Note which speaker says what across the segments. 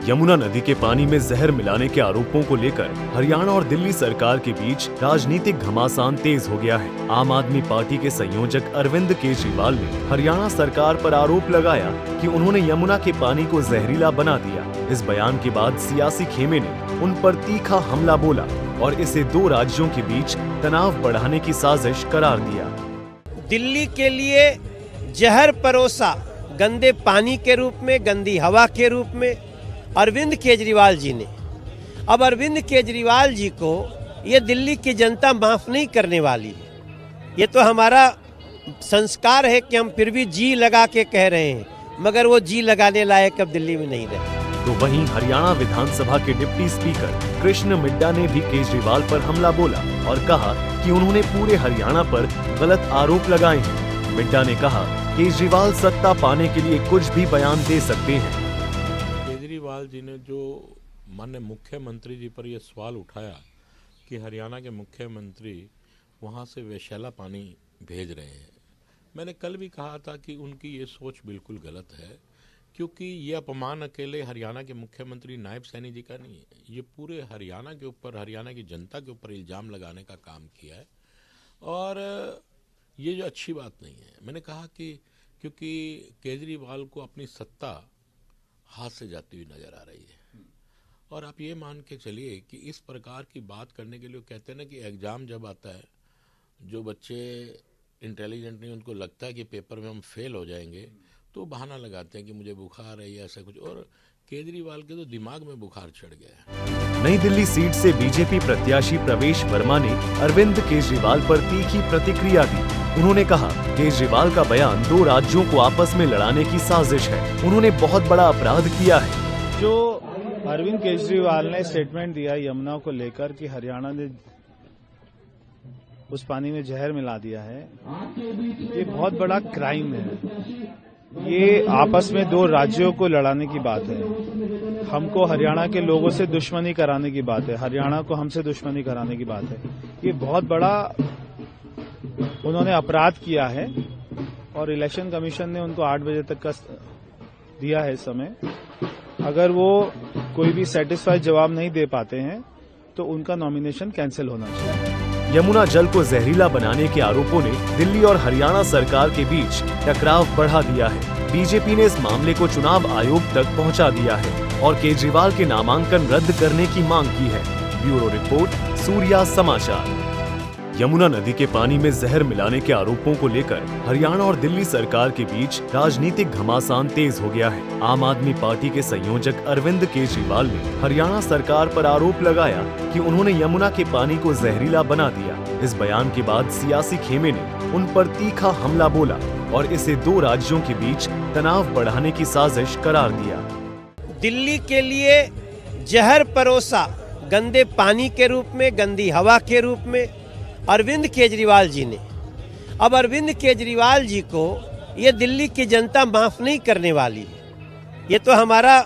Speaker 1: यमुना नदी के पानी में जहर मिलाने के आरोपों को लेकर हरियाणा और दिल्ली सरकार के बीच राजनीतिक घमासान तेज हो गया है। आम आदमी पार्टी के संयोजक अरविंद केजरीवाल ने हरियाणा सरकार पर आरोप लगाया कि उन्होंने यमुना के पानी को जहरीला बना दिया। इस बयान के बाद सियासी खेमे ने उन पर तीखा हमला बोला और इसे दो राज्यों के बीच तनाव बढ़ाने की साजिश करार दिया।
Speaker 2: दिल्ली के लिए जहर परोसा गंदे पानी के रूप में, गंदी हवा के रूप में अरविंद केजरीवाल जी ने। अब अरविंद केजरीवाल जी को ये दिल्ली की जनता माफ नहीं करने वाली है। ये तो हमारा संस्कार है कि हम फिर भी जी लगा के कह रहे हैं, मगर वो जी लगाने लायक अब दिल्ली में नहीं रहे।
Speaker 1: तो वहीं हरियाणा विधानसभा के डिप्टी स्पीकर कृष्ण मिड्डा ने भी केजरीवाल पर हमला बोला और कहा कि उन्होंने पूरे हरियाणा पर गलत आरोप लगाए हैं। मिड्डा ने कहा केजरीवाल सत्ता पाने के लिए कुछ भी बयान दे सकते हैं।
Speaker 3: केजरीवाल जी ने जो माननीय मुख्यमंत्री जी पर यह सवाल उठाया कि हरियाणा के मुख्यमंत्री वहां से वेश्याला पानी भेज रहे हैं, मैंने कल भी कहा था कि उनकी ये सोच बिल्कुल गलत है, क्योंकि ये अपमान अकेले हरियाणा के मुख्यमंत्री नायब सैनी जी का नहीं है। ये पूरे हरियाणा के ऊपर, हरियाणा की जनता के ऊपर इल्ज़ाम लगाने का काम किया है और ये जो अच्छी बात नहीं है। मैंने कहा कि क्योंकि केजरीवाल को अपनी सत्ता हाथ से जाती हुई नजर आ रही है और आप ये मान के चलिए कि इस प्रकार की बात करने के लिए कहते हैं ना कि एग्ज़ाम जब आता है, जो बच्चे इंटेलिजेंट नहीं, उनको लगता है कि पेपर में हम फेल हो जाएंगे, तो बहाना लगाते हैं कि मुझे बुखार है या ऐसा कुछ, और केजरीवाल के तो दिमाग में बुखार चढ़ गया है।
Speaker 1: नई दिल्ली सीट से बीजेपी प्रत्याशी प्रवेश वर्मा ने अरविंद केजरीवाल पर तीखी प्रतिक्रिया दी। उन्होंने कहा केजरीवाल का बयान दो राज्यों को आपस में लड़ाने की साजिश है। उन्होंने बहुत बड़ा अपराध किया है।
Speaker 4: जो अरविंद केजरीवाल ने स्टेटमेंट दिया यमुना को लेकर कि हरियाणा ने उस पानी में जहर मिला दिया है, ये बहुत बड़ा क्राइम है। ये आपस में दो राज्यों को लड़ाने की बात है। हमको हरियाणा के लोगों से दुश्मनी कराने की बात है, हरियाणा को हमसे दुश्मनी कराने की बात है। ये बहुत बड़ा उन्होंने अपराध किया है और इलेक्शन कमीशन ने उनको 8 बजे तक का दिया है समय। अगर वो कोई भी सेटिस्फाइड जवाब नहीं दे पाते हैं तो उनका नॉमिनेशन कैंसिल होना चाहिए।
Speaker 1: यमुना जल को जहरीला बनाने के आरोपों ने दिल्ली और हरियाणा सरकार के बीच टकराव बढ़ा दिया है। बीजेपी ने इस मामले को चुनाव आयोग तक पहुंचा दिया है और केजरीवाल के नामांकन रद्द करने की मांग की है। ब्यूरो रिपोर्ट, सूर्या समाचार। यमुना नदी के पानी में जहर मिलाने के आरोपों को लेकर हरियाणा और दिल्ली सरकार के बीच राजनीतिक घमासान तेज हो गया है। आम आदमी पार्टी के संयोजक अरविंद केजरीवाल ने हरियाणा सरकार पर आरोप लगाया कि उन्होंने यमुना के पानी को जहरीला बना दिया। इस बयान के बाद सियासी खेमे ने उन पर तीखा हमला बोला और इसे दो राज्यों के बीच तनाव बढ़ाने की साजिश करार दिया।
Speaker 2: दिल्ली के लिए जहर परोसा गंदे पानी के रूप में, गंदी हवा के रूप में अरविंद केजरीवाल जी ने। अब अरविंद केजरीवाल जी को ये दिल्ली की जनता माफ नहीं करने वाली है। ये तो हमारा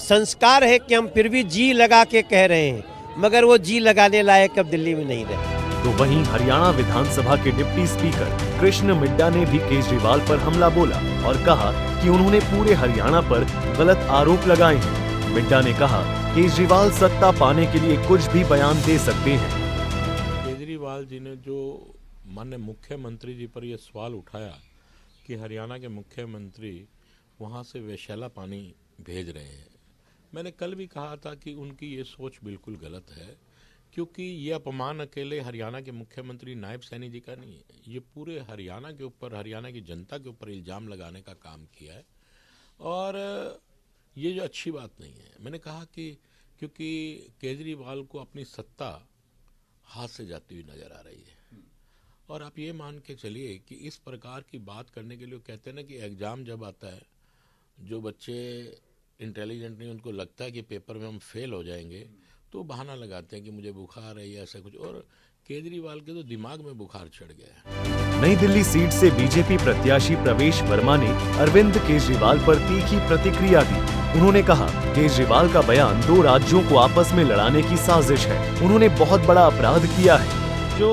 Speaker 2: संस्कार है कि हम फिर भी जी लगा के कह रहे हैं, मगर वो जी लगाने लायक अब दिल्ली में नहीं रहे।
Speaker 1: तो वहीं हरियाणा विधानसभा के डिप्टी स्पीकर कृष्ण मिड्डा ने भी केजरीवाल पर हमला बोला और कहा कि उन्होंने पूरे हरियाणा पर गलत आरोप लगाए हैं। मिड्डा ने कहा केजरीवाल सत्ता पाने के लिए कुछ भी बयान दे सकते हैं।
Speaker 3: केजरीवाल जी ने जो माननीय मुख्यमंत्री जी पर यह सवाल उठाया कि हरियाणा के मुख्यमंत्री वहां से वेश्याला पानी भेज रहे हैं, मैंने कल भी कहा था कि उनकी ये सोच बिल्कुल गलत है, क्योंकि ये अपमान अकेले हरियाणा के मुख्यमंत्री नायब सैनी जी का नहीं है। ये पूरे हरियाणा के ऊपर, हरियाणा की जनता के ऊपर इल्ज़ाम लगाने का काम किया है और ये जो अच्छी बात नहीं है। मैंने कहा कि क्योंकि केजरीवाल को अपनी सत्ता हाथ से जाती हुई नजर आ रही है और आप ये मान के चलिए कि इस प्रकार की बात करने के लिए कहते हैं ना कि एग्ज़ाम जब आता है, जो बच्चे इंटेलिजेंट नहीं, उनको लगता है कि पेपर में हम फेल हो जाएंगे, तो बहाना लगाते हैं कि मुझे बुखार है या ऐसा कुछ, और केजरीवाल के तो दिमाग में बुखार चढ़ गया है।
Speaker 1: नई दिल्ली सीट से बीजेपी प्रत्याशी प्रवेश वर्मा ने अरविंद केजरीवाल पर तीखी प्रतिक्रिया दी। उन्होंने कहा केजरीवाल का बयान दो राज्यों को आपस में लड़ाने की साजिश है। उन्होंने बहुत बड़ा अपराध किया है।
Speaker 4: जो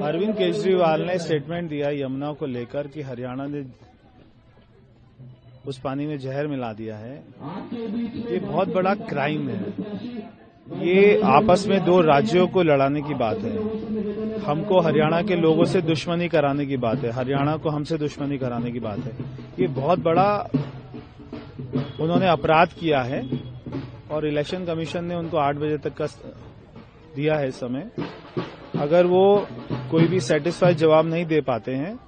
Speaker 4: अरविंद केजरीवाल ने स्टेटमेंट दिया यमुना को लेकर कि हरियाणा ने उस पानी में जहर मिला दिया है, ये बहुत बड़ा क्राइम है। ये आपस में दो राज्यों को लड़ाने की बात है। हमको हरियाणा के लोगों से दुश्मनी कराने की बात है, हरियाणा को हमसे दुश्मनी कराने की बात है। ये बहुत बड़ा उन्होंने अपराध किया है और इलेक्शन कमीशन ने उनको 8 बजे तक का दिया है समय। अगर वो कोई भी सेटिस्फाइड जवाब नहीं दे पाते हैं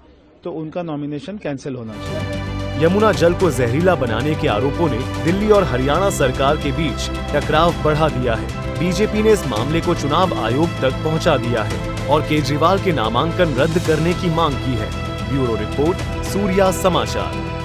Speaker 4: तो उनका नॉमिनेशन कैंसिल होना चाहिए।
Speaker 1: यमुना जल को जहरीला बनाने के आरोपों ने दिल्ली और हरियाणा सरकार के बीच टकराव बढ़ा दिया है। बीजेपी ने इस मामले को चुनाव आयोग तक पहुंचा दिया है और केजरीवाल के नामांकन रद्द करने की मांग की है। ब्यूरो रिपोर्ट, सूर्या समाचार।